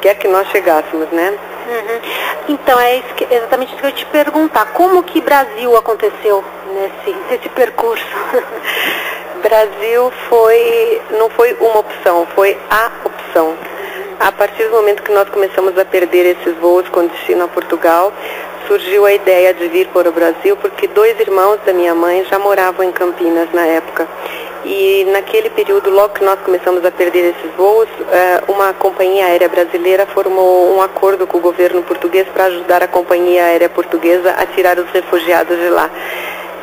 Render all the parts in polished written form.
quer que nós chegássemos, né? Uhum. Então, exatamente isso que eu ia te perguntar. Como que Brasil aconteceu nesse percurso? Brasil não foi uma opção, foi a opção. A partir do momento que nós começamos a perder esses voos com destino a Portugal, surgiu a ideia de vir para o Brasil, porque 2 irmãos da minha mãe já moravam em Campinas na época. E naquele período, logo que nós começamos a perder esses voos, uma companhia aérea brasileira formou um acordo com o governo português para ajudar a companhia aérea portuguesa a tirar os refugiados de lá.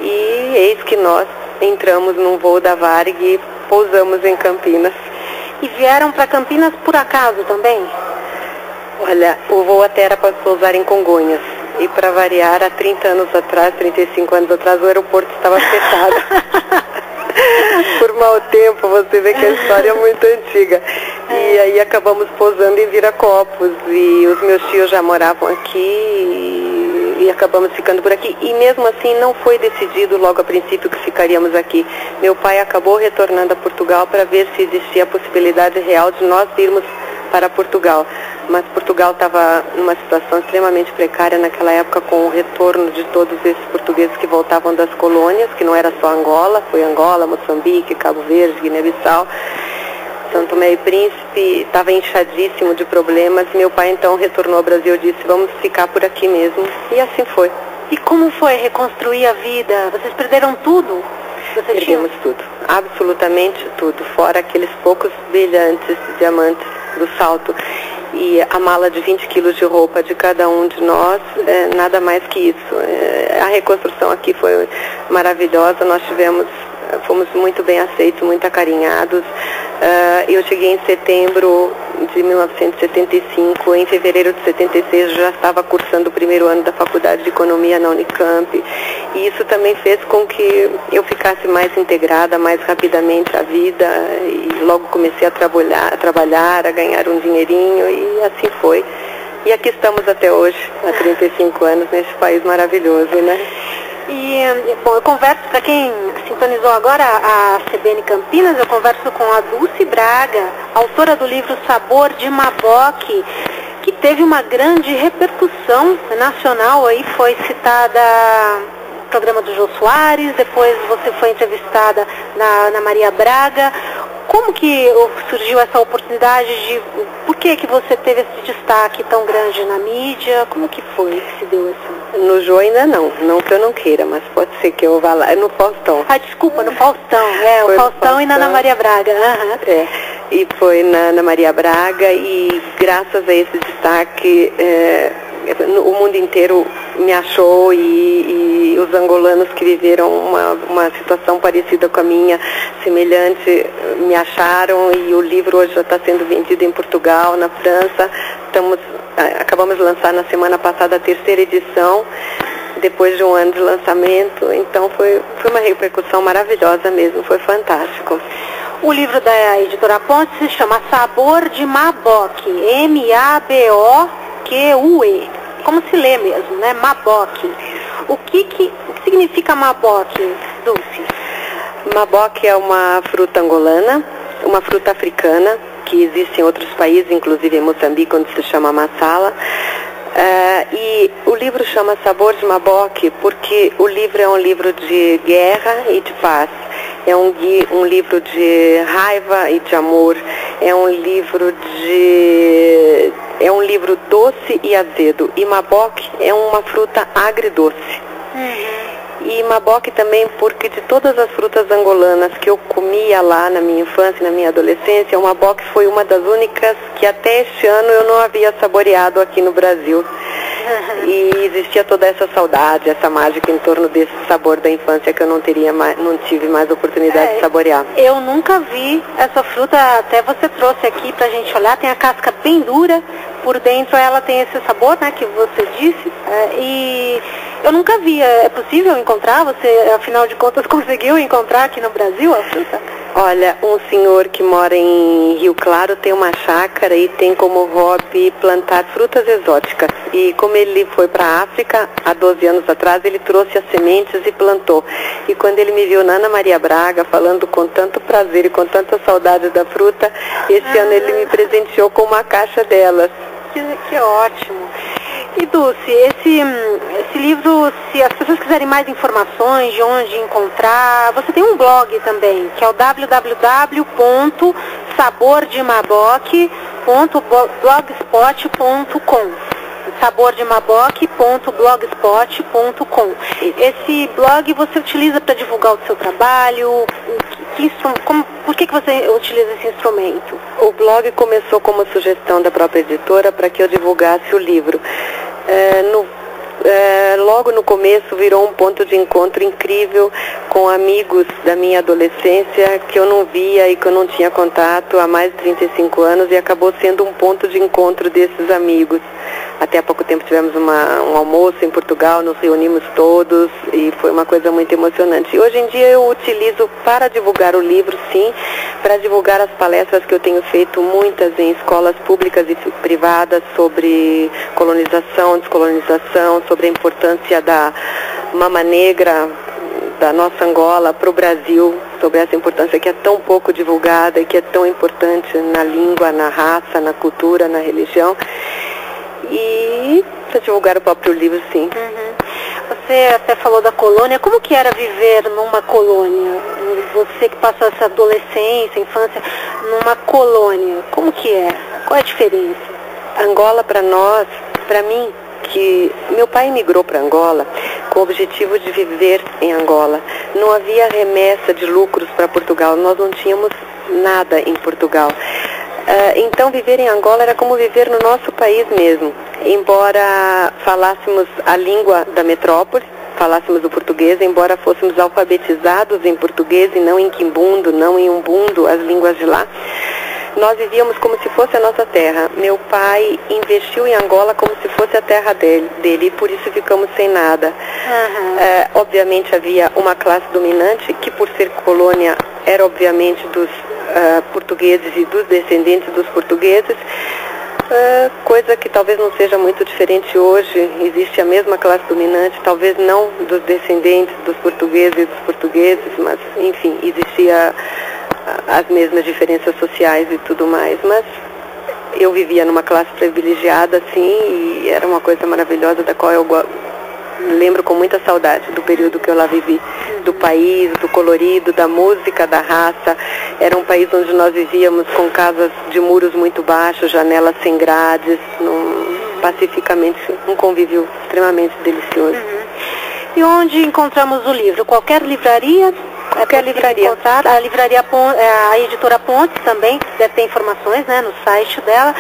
E eis que nós entramos num voo da Varig e pousamos em Campinas. E vieram para Campinas por acaso também? Olha, o voo até era para pousar em Congonhas. E para variar, há 30 anos atrás, 35 anos atrás, o aeroporto estava fechado. Por mau tempo, você vê que a história é muito antiga. E aí acabamos pousando em Viracopos. E os meus tios já moravam aqui e acabamos ficando por aqui. E mesmo assim não foi decidido logo a princípio que ficaríamos aqui. Meu pai acabou retornando a Portugal para ver se existia a possibilidade real de nós irmos para Portugal. Mas Portugal estava numa situação extremamente precária naquela época, com o retorno de todos esses portugueses que voltavam das colônias, que não era só Angola, foi Angola, Moçambique, Cabo Verde, Guiné-Bissau, São Tomé e Príncipe, estava inchadíssimo de problemas. Meu pai então retornou ao Brasil e disse, vamos ficar por aqui mesmo, e assim foi. E como foi reconstruir a vida? Vocês perderam tudo? Perdemos tudo, absolutamente tudo, fora aqueles poucos brilhantes diamantes do salto. E a mala de 20 quilos de roupa de cada um de nós, nada mais que isso. A reconstrução aqui foi maravilhosa, fomos muito bem aceitos, muito acarinhados. Eu cheguei em setembro de 1975, em fevereiro de 76 eu já estava cursando o primeiro ano da Faculdade de Economia na Unicamp, e isso também fez com que eu ficasse mais integrada, mais rapidamente à vida, e logo comecei a trabalhar, a ganhar um dinheirinho, e assim foi. E aqui estamos até hoje, há 35 anos, nesse país maravilhoso, né? E, bom, eu converso, para quem sintonizou agora a CBN Campinas, eu converso com a Dulce Braga, autora do livro Sabor de Maboque, que teve uma grande repercussão nacional, aí foi citada no programa do Jô Soares, depois você foi entrevistada na Maria Braga. Como que surgiu essa oportunidade por que você teve esse destaque tão grande na mídia? Como que foi que se deu assim? No Jô ainda não que eu não queira, mas pode ser que eu vá lá, no Faustão. Ah, desculpa, no Faustão, o Faustão e na Ana Maria Braga. Uhum. E foi na Maria Braga, e graças a esse destaque, o mundo inteiro me achou, e os angolanos que viveram uma situação parecida com a minha, semelhante, me acharam, e o livro hoje já está sendo vendido em Portugal, na França. Acabamos de lançar na semana passada a 3ª edição, depois de um ano de lançamento, então foi uma repercussão maravilhosa mesmo, foi fantástico. O livro da editora Ponte se chama Sabor de Maboque, M-A-B-O-Q-U-E, como se lê mesmo, né? Maboque. O que significa maboque, Dulce? Maboque é uma fruta angolana, uma fruta africana, que existe em outros países, inclusive em Moçambique, onde se chama massala. E o livro chama Sabor de Maboque porque o livro é um livro de guerra e de paz. É um livro de raiva e de amor. É um livro doce e azedo. E maboque é uma fruta agridoce. Uhum. E maboque também porque de todas as frutas angolanas que eu comia lá na minha infância e na minha adolescência, o maboque foi uma das únicas que até este ano eu não havia saboreado aqui no Brasil. Uhum. E existia toda essa saudade, essa mágica em torno desse sabor da infância que eu não tive mais oportunidade de saborear. Eu nunca vi essa fruta, até você trouxe aqui pra gente olhar, tem a casca bem dura, por dentro ela tem esse sabor, né, que você disse, e eu nunca vi. É possível encontrar? Você, afinal de contas, conseguiu encontrar aqui no Brasil a fruta? Olha, um senhor que mora em Rio Claro tem uma chácara e tem como hobby plantar frutas exóticas. E como ele foi para a África há 12 anos atrás, ele trouxe as sementes e plantou. E quando ele me viu na Ana Maria Braga, falando com tanto prazer e com tanta saudade da fruta, esse ano ele me presenteou com uma caixa delas. Que ótimo. E Dulce, esse livro, se as pessoas quiserem mais informações de onde encontrar, você tem um blog também, que é o www.sabordemaboque.blogspot.com. sabordemaboque.blogspot.com. Esse blog você utiliza para divulgar o seu trabalho? Por que você utiliza esse instrumento? O blog começou como sugestão da própria editora para que eu divulgasse o livro. Logo no começo virou um ponto de encontro incrível com amigos da minha adolescência que eu não via e que eu não tinha contato há mais de 35 anos, e acabou sendo um ponto de encontro desses amigos. Até há pouco tempo tivemos um almoço em Portugal, nos reunimos todos e foi uma coisa muito emocionante. E hoje em dia eu utilizo para divulgar o livro, sim, para divulgar as palestras que eu tenho feito, muitas em escolas públicas e privadas, sobre colonização, descolonização, sobre a importância da mama negra da nossa Angola para o Brasil, sobre essa importância que é tão pouco divulgada e que é tão importante na língua, na raça, na cultura, na religião. E para divulgar o próprio livro, sim. Você até falou da colônia. Como que era viver numa colônia? Você que passou essa adolescência, infância, numa colônia, como que é? Qual é a diferença? Angola, para nós, para mim, que meu pai emigrou para Angola com o objetivo de viver em Angola. Não havia remessa de lucros para Portugal, nós não tínhamos nada em Portugal. Então viver em Angola era como viver no nosso país mesmo. Embora falássemos a língua da metrópole, falássemos o português, embora fôssemos alfabetizados em português e não em quimbundo, não em umbundo, as línguas de lá, nós vivíamos como se fosse a nossa terra. Meu pai investiu em Angola como se fosse a terra dele e por isso ficamos sem nada. Obviamente havia uma classe dominante que, por ser colônia, era obviamente dos portugueses e dos descendentes dos portugueses, coisa que talvez não seja muito diferente hoje. Existe a mesma classe dominante, talvez não dos descendentes dos portugueses, mas enfim, existia as mesmas diferenças sociais e tudo mais, mas eu vivia numa classe privilegiada, sim, e era uma coisa maravilhosa da qual eu lembro com muita saudade do período que eu lá vivi, do país, do colorido, da música, da raça. Era um país onde nós vivíamos com casas de muros muito baixos, janelas sem grades, pacificamente, um convívio extremamente delicioso. E onde encontramos o livro? Qualquer livraria? Qualquer livraria. A editora Pontes também deve ter informações, né, no site dela.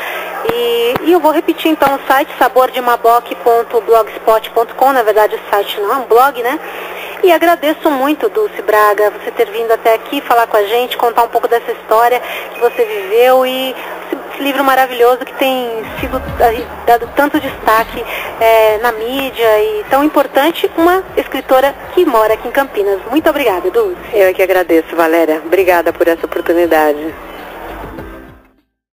E eu vou repetir então o site, sabordemaboque.blogspot.com, na verdade o site não é um blog, né? E agradeço muito, Dulce Braga, você ter vindo até aqui falar com a gente, contar um pouco dessa história que você viveu e esse livro maravilhoso que tem sido dado tanto destaque na mídia e tão importante, uma escritora que mora aqui em Campinas. Muito obrigada, Dulce. Eu é que agradeço, Valéria. Obrigada por essa oportunidade.